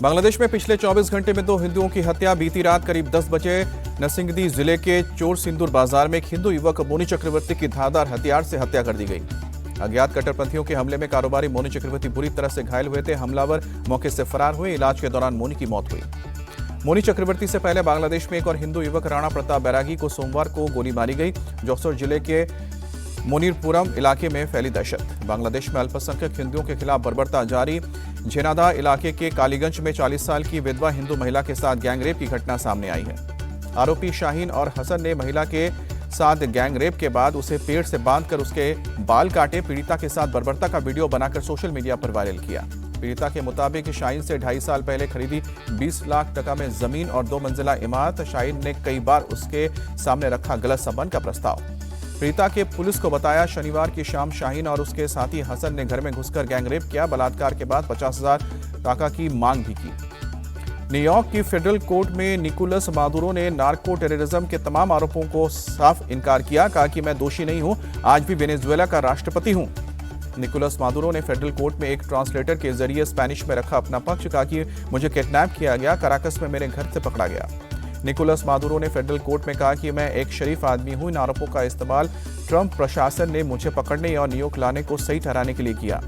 बांग्लादेश में पिछले 24 घंटे में 2 हिंदुओं की हत्या। बीती रात करीब 10 बजे नरसिंहदी जिले के चोर सिंदूर बाजार में एक हिंदू युवक मोनी चक्रवर्ती की धारदार हथियार से हत्या कर दी गई। अज्ञात कट्टरपंथियों के हमले में कारोबारी मोनी चक्रवर्ती बुरी तरह से घायल हुए थे। हमलावर मौके से फरार हुए। इलाज के दौरान मोनी की मौत हुई। मोनी चक्रवर्ती से पहले बांग्लादेश में एक और हिंदू युवक राणा प्रताप बैरागी को सोमवार को गोली मारी गई। जोसर जिले के मोनीरपुरम इलाके में फैली दहशत। बांग्लादेश में अल्पसंख्यक हिंदुओं के खिलाफ बर्बरता जारी। झेनादा इलाके के कालीगंज में 40 साल की विधवा हिंदू महिला के साथ गैंगरेप की घटना सामने आई है। आरोपी शाहीन और हसन ने महिला के साथ गैंगरेप के बाद उसे पेड़ से बांधकर उसके बाल काटे। पीड़िता के साथ बर्बरता का वीडियो बनाकर सोशल मीडिया पर वायरल किया। पीड़िता के मुताबिक शाहीन से 2.5 साल पहले खरीदी 20 लाख टका में जमीन और 2 मंजिला इमारत। शाहीन ने कई बार उसके सामने रखा गलत संबंध का प्रस्ताव। पीड़िता के पुलिस को बताया। शनिवार की शाम शाहीन और उसके साथी हसन ने घर में घुसकर गैंगरेप किया। बलात्कार के बाद 50,000 टका की मांग भी की। न्यूयॉर्क की फेडरल कोर्ट में निकोलस मादुरो ने नार्को टेररिज्म के तमाम आरोपों को साफ इनकार किया। कहा कि मैं दोषी नहीं हूं, आज भी वेनेजुएला का राष्ट्रपति हूं। निकोलस मादुरो ने फेडरल कोर्ट में एक ट्रांसलेटर के जरिए स्पेनिश में रखा अपना पक्ष। कहा कि मुझे किडनैप किया गया, कराकस में मेरे घर से पकड़ा गया। निकोलस मादुरो ने फेडरल कोर्ट में कहा कि मैं एक शरीफ आदमी हूं। इन आरोपों का इस्तेमाल ट्रंप प्रशासन ने मुझे पकड़ने और न्यूयॉर्क लाने को सही ठहराने के लिए किया।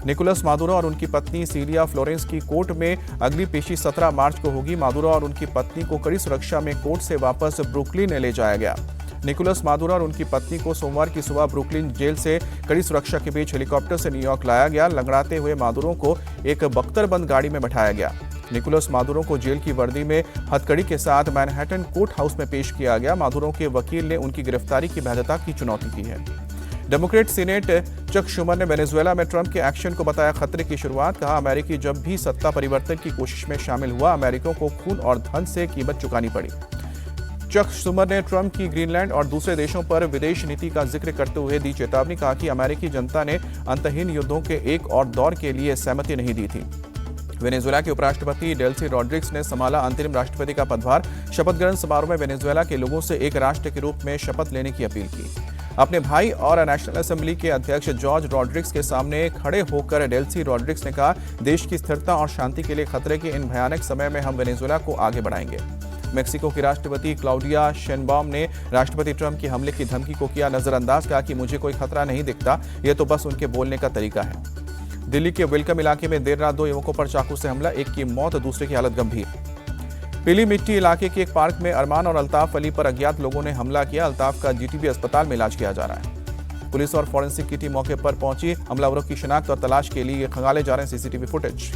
निकोलस मादुरो और उनकी पत्नी सीलिया फ्लोरेंस की कोर्ट में अगली पेशी 17 मार्च को होगी। मादुरो और उनकी पत्नी को कड़ी सुरक्षा में कोर्ट से वापस ब्रुकलिन ले जाया गया। निकोलस मादुरो और उनकी पत्नी को सोमवार की सुबह ब्रुकलिन जेल से कड़ी सुरक्षा के बीच हेलीकॉप्टर से न्यूयॉर्क लाया गया। लंगड़ाते हुए मादुरो को एक बख्तरबंद गाड़ी में बैठाया गया। निकोलस मादुरो को जेल की वर्दी में हथकड़ी के साथ मैनहट्टन कोर्ट हाउस में पेश किया गया। मादुरो के वकील ने उनकी गिरफ्तारी की वैधता की चुनौती की है। डेमोक्रेट सीनेट चक शुमर ने वेनेजुएला में ट्रंप के एक्शन को बताया खतरे की शुरुआत। कहा, अमेरिकी जब भी सत्ता परिवर्तन की कोशिश में शामिल हुआ, अमेरिकियों को खून और धन से कीमत चुकानी पड़ी। चक शुमर ने ट्रंप की ग्रीनलैंड और दूसरे देशों पर विदेश नीति का जिक्र करते हुए दी चेतावनी। कहा कि अमेरिकी जनता ने अंतहीन युद्धों के एक और दौर के लिए सहमति नहीं दी थी। वेनेजुएला के उपराष्ट्रपति डेल्सी रॉड्रिग्स ने संभाला अंतरिम राष्ट्रपति का पदभार। शपथ ग्रहण समारोह में वेनेजुएला के लोगों से एक राष्ट्र के रूप में शपथ लेने की अपील की। अपने भाई और नेशनल असेंबली के अध्यक्ष जॉर्ज रॉड्रिग्स के सामने खड़े होकर डेल्सी रॉड्रिग्स ने कहा, देश की स्थिरता और शांति के लिए खतरे के इन भयानक समय में हम वेनेजुएला को आगे बढ़ाएंगे। मेक्सिको की राष्ट्रपति क्लाउडिया शेनबाउम ने राष्ट्रपति ट्रंप की हमले की धमकी को किया नजरअंदाज। कहा कि मुझे कोई खतरा नहीं दिखता, यह तो बस उनके बोलने का तरीका है। दिल्ली के वेलकम इलाके में देर रात 2 युवकों पर चाकू से हमला। एक की मौत, दूसरे की हालत गंभीर। पीली मिट्टी इलाके के एक पार्क में अरमान और अल्ताफ अली पर अज्ञात लोगों ने हमला किया। अल्ताफ का जीटीबी अस्पताल में इलाज किया जा रहा है। पुलिस और फॉरेंसिक की टीम मौके पर पहुंची। हमलावरों की शिनाख्त और तलाश के लिए खंगाले जा रहे हैं सीसीटीवी फुटेज।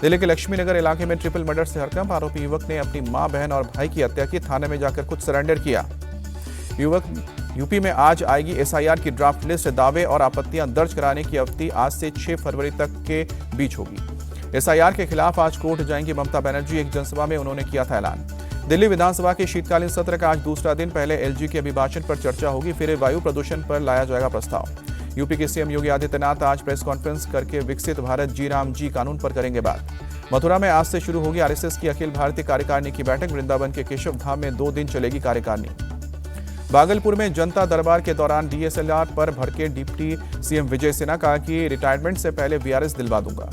दिल्ली के लक्ष्मी नगर इलाके में ट्रिपल मर्डर से हड़कंप। आरोपी युवक ने अपनी मां, बहन और भाई की हत्या की। थाने में जाकर खुद सरेंडर किया। यूपी में आज आएगी एसआईआर की ड्राफ्ट लिस्ट। दावे और आपत्तियां दर्ज कराने की अवधि आज से 6 फरवरी तक के बीच होगी। एसआईआर के खिलाफ आज कोर्ट जाएंगी ममता बनर्जी। एक जनसभा में उन्होंने किया था ऐलान। दिल्ली विधानसभा के शीतकालीन सत्र का आज दूसरा दिन। पहले एलजी के अभिभाषण पर चर्चा होगी, फिर वायु प्रदूषण पर लाया जाएगा प्रस्ताव। यूपी के सीएम योगी आदित्यनाथ आज प्रेस कॉन्फ्रेंस करके विकसित भारत जी राम जी कानून पर करेंगे बात। मथुरा में आज से शुरू होगी आरएसएस की अखिल भारतीय कार्यकारिणी की बैठक। वृंदावन के केशव धाम में 2 दिन चलेगी कार्यकारिणी। भागलपुर में जनता दरबार के दौरान डीएसएलआर पर भड़के डिप्टी सीएम विजय सिन्हा। कहा कि रिटायरमेंट से पहले वीआरएस दिलवा दूंगा।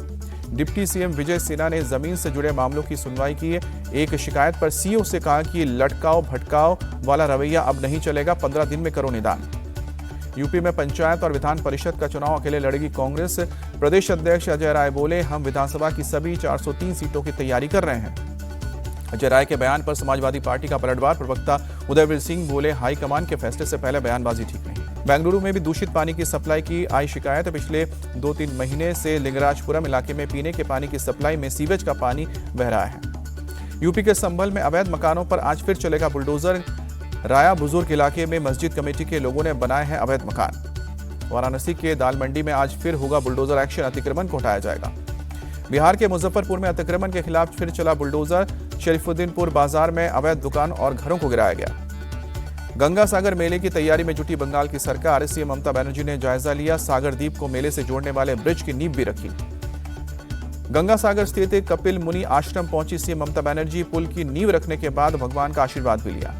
डिप्टी सीएम विजय सिन्हा ने जमीन से जुड़े मामलों की सुनवाई की। एक शिकायत पर सीओ से कहा कि लटकाओ भटकाओ वाला रवैया अब नहीं चलेगा, 15 दिन में करो निदान। यूपी में पंचायत और विधान परिषद का चुनाव अकेले लड़ेगी कांग्रेस। प्रदेश अध्यक्ष अजय राय बोले, हम विधानसभा की सभी 403 सीटों की तैयारी कर रहे हैं। अजय राय के बयान पर समाजवादी पार्टी का पलटवार। प्रवक्ता उदयवीर सिंह बोले, हाईकमान के फैसले से पहले बयानबाजी ठीक नहीं। बेंगलुरु में भी दूषित पानी की सप्लाई की आई शिकायत। पिछले 2-3 महीने से लिंगराजपुरम इलाके में पीने के पानी की सप्लाई में सीवेज का पानी बह रहा है। यूपी के संभल में अवैध मकानों पर आज फिर चलेगा बुलडोजर। राया बुजुर्ग इलाके में मस्जिद कमेटी के लोगों ने बनाए हैं अवैध मकान। वाराणसी के दाल मंडी में आज फिर होगा बुलडोजर एक्शन। अतिक्रमण को हटाया जाएगा। बिहार के मुजफ्फरपुर में अतिक्रमण के खिलाफ फिर चला बुलडोजर। शरीफुद्दीनपुर बाजार में अवैध दुकान और घरों को गिराया गया। गंगा सागर मेले की तैयारी में जुटी बंगाल की सरकार। सीएम ममता बनर्जी ने जायजा लिया। सागर द्वीप को मेले से जोड़ने वाले ब्रिज की नींव भी रखी। गंगा सागर स्थित कपिल मुनि आश्रम पहुंची सीएम ममता बनर्जी। पुल की नींव रखने के बाद भगवान का आशीर्वाद भी लिया।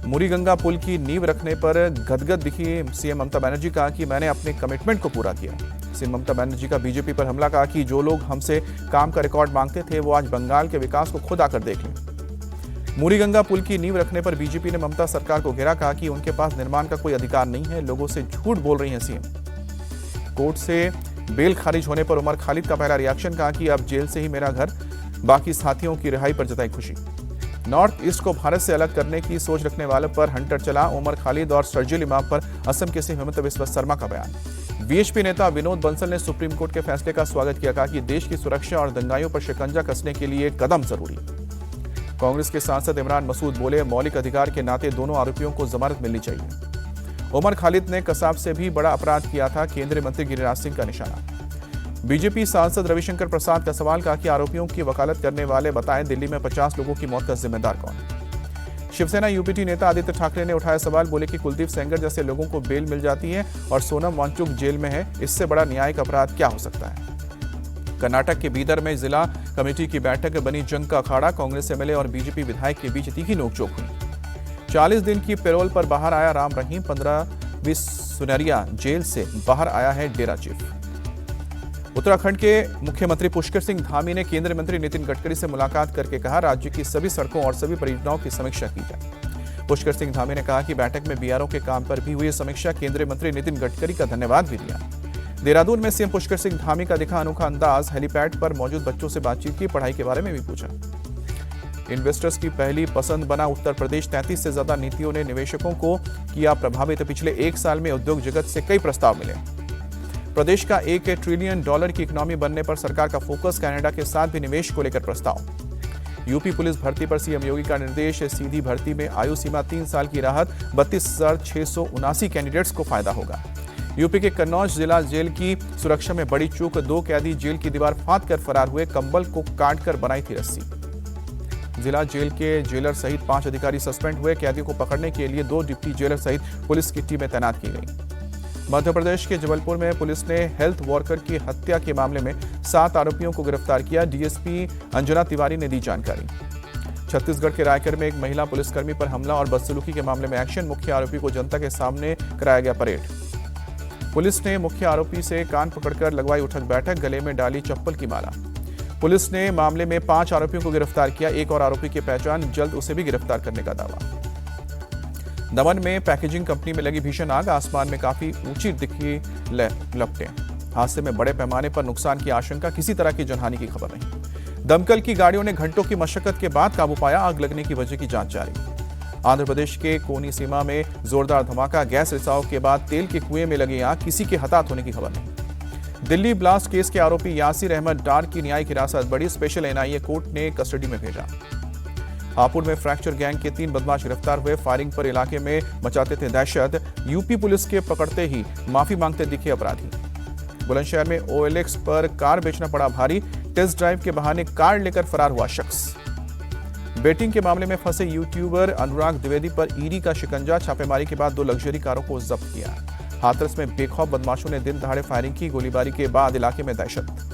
मुरी गंगा पुल की नींव रखने पर गदगद दिखी सीएम ममता बनर्जी। कहा कि मैंने अपने कमिटमेंट को पूरा किया। सीएम ममता बनर्जी का बीजेपी पर हमला, कहा कि जो लोग हमसे काम का रिकॉर्ड मांगते थे वो आज बंगाल के विकास को खुद आकर देख लें। मुरीगंगा पुल की नींव रखने पर बीजेपी ने ममता सरकार को घेरा, कहा कि उनके पास निर्माण का कोई अधिकार नहीं है, लोगों से झूठ बोल रही हैं सीएम। कोर्ट से बेल खारिज होने पर उमर खालिद का पहला रिएक्शन, कहा कि अब जेल से ही मेरा घर, बाकी साथियों की रिहाई पर जताई खुशी। नॉर्थ ईस्ट को भारत से अलग करने की सोच रखने वालों पर हंटर चला, उमर खालिद और शर्जील इमाम पर असम के सीएम हेमंत बिस्वा शर्मा का बयान। बीएचपी नेता विनोद बंसल ने सुप्रीम कोर्ट के फैसले का स्वागत किया, कहा कि देश की सुरक्षा और दंगाइयों पर शिकंजा कसने के लिए कदम जरूरी। कांग्रेस के सांसद इमरान मसूद बोले, मौलिक अधिकार के नाते दोनों आरोपियों को जमानत मिलनी चाहिए। उमर खालिद ने कसाब से भी बड़ा अपराध किया था, केंद्रीय मंत्री गिरिराज सिंह का निशाना। बीजेपी सांसद रविशंकर प्रसाद का सवाल, कहा कि आरोपियों की वकालत करने वाले बताएं दिल्ली में 50 लोगों की मौत का जिम्मेदार कौन। शिवसेना यूपीटी नेता आदित्य ठाकरे ने उठाया सवाल, बोले कि कुलदीप सेंगर जैसे लोगों को बेल मिल जाती है और सोनम वांगचुक जेल में है, इससे बड़ा न्यायिक अपराध क्या हो सकता है। कर्नाटक के बीदर में जिला कमेटी की बैठक बनी जंग का अखाड़ा, कांग्रेस एमएलए और बीजेपी विधायक के बीच तीखी नोकझोंक हुई। 40 दिन की पैरोल पर बाहर आया राम रहीम, 15-20 सुनरिया जेल से बाहर आया है डेरा चीफ। उत्तराखंड के मुख्यमंत्री पुष्कर सिंह धामी ने केंद्रीय मंत्री नितिन गडकरी से मुलाकात करके कहा, राज्य की सभी सड़कों और सभी परियोजनाओं की समीक्षा की जाए। पुष्कर सिंह धामी ने कहा कि बैठक में बीआरओ के काम पर भी हुई समीक्षा, केंद्रीय मंत्री नितिन गडकरी का धन्यवाद भी दिया। देहरादून में सीएम पुष्कर सिंह धामी का दिखा अनोखा अंदाज, हेलीपैड पर मौजूद बच्चों से बातचीत की, पढ़ाई के बारे में भी पूछा। इन्वेस्टर्स की पहली पसंद बना उत्तर प्रदेश, 33 से ज्यादा नीतियों ने निवेशकों को किया प्रभावित। पिछले 1 साल में उद्योग जगत से कई प्रस्ताव मिले। प्रदेश का $1 ट्रिलियन की इकोनॉमी बनने पर सरकार का फोकस, कनाडा के साथ भी निवेश को लेकर प्रस्ताव। यूपी पुलिस भर्ती पर सीएम योगी का निर्देश, सीधी भर्ती में आयु सीमा 3 साल की राहत, 32,679 कैंडिडेट्स को फायदा होगा। यूपी के कन्नौज जिला जेल की सुरक्षा में बड़ी चूक, 2 कैदी जेल की दीवार फांद कर फरार हुए, कंबल को काटकर बनाई थी रस्सी। जिला जेल के जेलर सहित 5 अधिकारी सस्पेंड हुए, कैदियों को पकड़ने के लिए 2 डिप्टी जेलर सहित पुलिस की टीमें तैनात की गई। मध्य प्रदेश के जबलपुर में पुलिस ने हेल्थ वर्कर की हत्या के मामले में 7 आरोपियों को गिरफ्तार किया, डीएसपी अंजना तिवारी ने दी जानकारी। छत्तीसगढ़ के रायगढ़ में एक महिला पुलिसकर्मी पर हमला और बदसलूकी के मामले में एक्शन, मुख्य आरोपी को जनता के सामने कराया गया परेड। पुलिस ने मुख्य आरोपी से कान पकड़कर लगवाई उठक बैठक, गले में डाली चप्पल की माला। पुलिस ने मामले में 5 आरोपियों को गिरफ्तार किया, एक और आरोपी की पहचान, जल्द उसे भी गिरफ्तार करने का दावा। दमन में पैकेजिंग कंपनी में लगी भीषण आग, आसमान में काफी ऊंची दिखी लपटें। हादसे में बड़े पैमाने पर नुकसान की आशंका, किसी तरह की जनहानि की खबर नहीं। दमकल की गाड़ियों ने घंटों की मशक्कत के बाद काबू पाया, आग लगने की वजह की जांच जारी। आंध्र प्रदेश के कोनी सीमा में जोरदार धमाका, गैस रिसाव के बाद तेल के कुएं में लगी आग, किसी के हताहत होने की खबर नहीं। दिल्ली ब्लास्ट केस के आरोपी यासिर अहमद डार की न्यायिक हिरासत बढ़ी, स्पेशल एनआईए कोर्ट ने कस्टडी में भेजा। हापुड़ में फ्रैक्चर गैंग के 3 बदमाश गिरफ्तार हुए, फायरिंग पर इलाके में मचाते थे दहशत, यूपी पुलिस के पकड़ते ही माफी मांगते दिखे अपराधी। बुलंदशहर में OLX पर कार बेचना पड़ा भारी, टेस्ट ड्राइव के बहाने कार लेकर फरार हुआ शख्स। बेटिंग के मामले में फंसे यूट्यूबर अनुराग द्विवेदी पर ईडी का शिकंजा, छापेमारी के बाद 2 लग्जरी कारों को जब्त किया। हाथरस में बेखौफ बदमाशों ने दिन दहाड़े फायरिंग की, गोलीबारी के बाद इलाके में दहशत।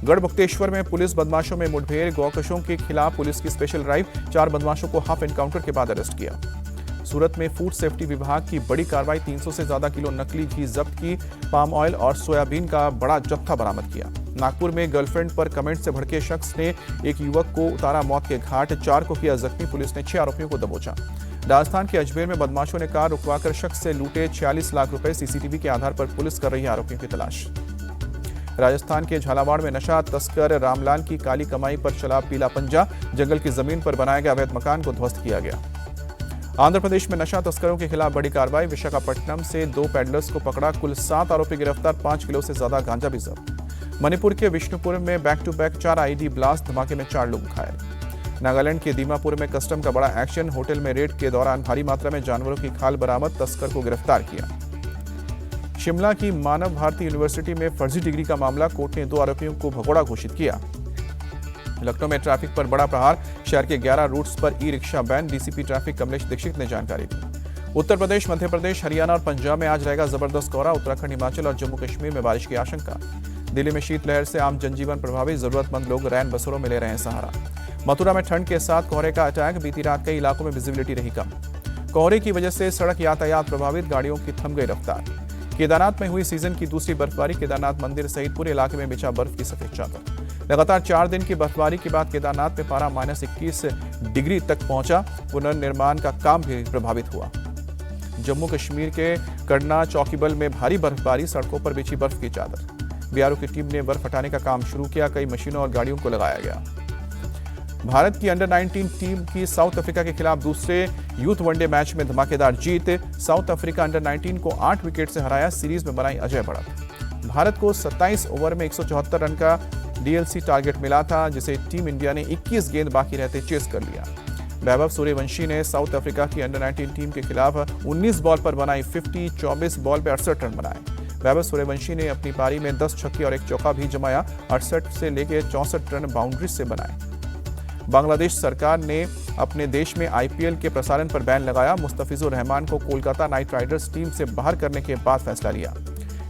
गढ़मुक्तेश्वर में पुलिस बदमाशों में मुठभेड़, गौकशों के खिलाफ पुलिस की स्पेशल ड्राइव, 4 बदमाशों को हाफ एनकाउंटर के बाद अरेस्ट किया। सूरत में फूड सेफ्टी विभाग की बड़ी कार्रवाई, 300 से ज्यादा किलो नकली घी जब्त की, पाम ऑयल और सोयाबीन का बड़ा जत्था बरामद किया। नागपुर में गर्लफ्रेंड पर कमेंट से भड़के शख्स ने एक युवक को उतारा मौत के घाट, 4 को किया जख्मी, पुलिस ने 6 आरोपियों को दबोचा। राजस्थान के अजमेर में बदमाशों ने कार रुकवाकर शख्स से लूटे 46 लाख रुपए, सीसीटीवी के आधार पर पुलिस कर रही है आरोपियों की तलाश। राजस्थान के झालावाड़ में नशा तस्कर रामलाल की काली कमाई पर चला पीला पंजा, जंगल की जमीन पर बनाए गए अवैध मकान को ध्वस्त किया गया। आंध्र प्रदेश में नशा तस्करों के खिलाफ बड़ी कार्रवाई, विशाखापट्टनम से 2 पैडलर्स को पकड़ा, कुल 7 आरोपी गिरफ्तार, 5 किलो से ज्यादा गांजा भी जब्त। मणिपुर के विष्णुपुर में back to back 4 ID blast, धमाके में 4 लोग घायल। नागालैंड के दीमापुर में कस्टम का बड़ा एक्शन, होटल में रेड के दौरान भारी मात्रा में जानवरों की खाल बरामद, तस्कर को गिरफ्तार किया। शिमला की मानव भारती यूनिवर्सिटी में फर्जी डिग्री का मामला, कोर्ट ने 2 आरोपियों को भगोड़ा घोषित किया। लखनऊ में ट्रैफिक पर बड़ा प्रहार, शहर के 11 रूट्स पर e rickshaw ban, DCP traffic Kamlesh Dikshit ने जानकारी दी। उत्तर प्रदेश, मध्य प्रदेश, हरियाणा और पंजाब में आज रहेगा जबरदस्त कोहरा, उत्तराखंड, हिमाचल और जम्मू कश्मीर में बारिश की आशंका। दिल्ली में शीतलहर से आम जनजीवन प्रभावित, जरूरतमंद लोग रैन बसेरों में ले रहे हैं सहारा। मथुरा में ठंड के साथ कोहरे का अटैक, बीती रात कई इलाकों में विजिबिलिटी रही कम। कोहरे की वजह से सड़क यातायात प्रभावित, गाड़ियों की थम गई रफ्तार। केदारनाथ में हुई सीजन की दूसरी बर्फबारी, केदारनाथ मंदिर सहित पूरे इलाके में बिछा बर्फ की सफेद चादर। लगातार 4 दिन की बर्फबारी के बाद केदारनाथ में पारा -21 डिग्री तक पहुंचा। पुनर्निर्माण का काम भी प्रभावित हुआ। जम्मू कश्मीर के कड़ना चौकीबल में भारी बर्फबारी, सड़कों पर बिछी बर्फ की चादर। बीआरओ की टीम ने बर्फ हटाने का काम शुरू किया, कई मशीनों और गाड़ियों को लगाया गया। भारत की अंडर 19 टीम की साउथ अफ्रीका के खिलाफ दूसरे यूथ वनडे मैच में धमाकेदार जीत। साउथ अफ्रीका अंडर 19 को 8 विकेट से हराया, सीरीज में बनाई अजय बढ़त। भारत को 27 ओवर में 174 रन का डीएलसी टारगेट मिला था, जिसे टीम इंडिया ने 21 गेंद बाकी रहते चेस कर लिया। वैभव सूर्यवंशी ने साउथ अफ्रीका की अंडर 19 टीम के खिलाफ 19 बॉल पर बनाई 50, 24 बॉल पर 68 रन बनाए। वैभव सूर्यवंशी ने अपनी पारी में 10 छक्के और 1 चौका भी जमाया। 68 से लेकर 64 रन बाउंड्री से बनाए। बांग्लादेश सरकार ने अपने देश में आईपीएल के प्रसारण पर बैन लगाया। मुस्तफिजुर रहमान को कोलकाता नाइट राइडर्स टीम से बाहर करने के बाद फैसला लिया।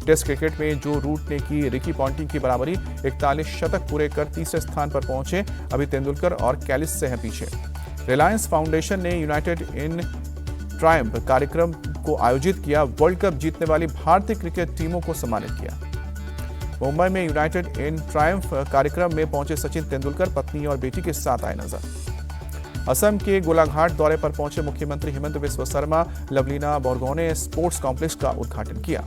टेस्ट क्रिकेट में जो रूट ने की रिकी पॉन्टिंग की बराबरी, 41 शतक पूरे कर तीसरे स्थान पर पहुंचे। अभी तेंदुलकर और कैलिस से हैं पीछे। रिलायंस फाउंडेशन ने यूनाइटेड इन ट्रायम्फ कार्यक्रम को आयोजित किया। वर्ल्ड कप जीतने वाली भारतीय क्रिकेट टीमों को सम्मानित किया। मुंबई में यूनाइटेड इन ट्रायम्फ कार्यक्रम में पहुंचे सचिन तेंदुलकर पत्नी और बेटी के साथ आए नजर। असम के गोलाघाट दौरे पर पहुंचे मुख्यमंत्री हिमंत बिस्वा शर्मा, लवलीना बोरगोहेन ने स्पोर्ट्स कॉम्प्लेक्स का उद्घाटन किया।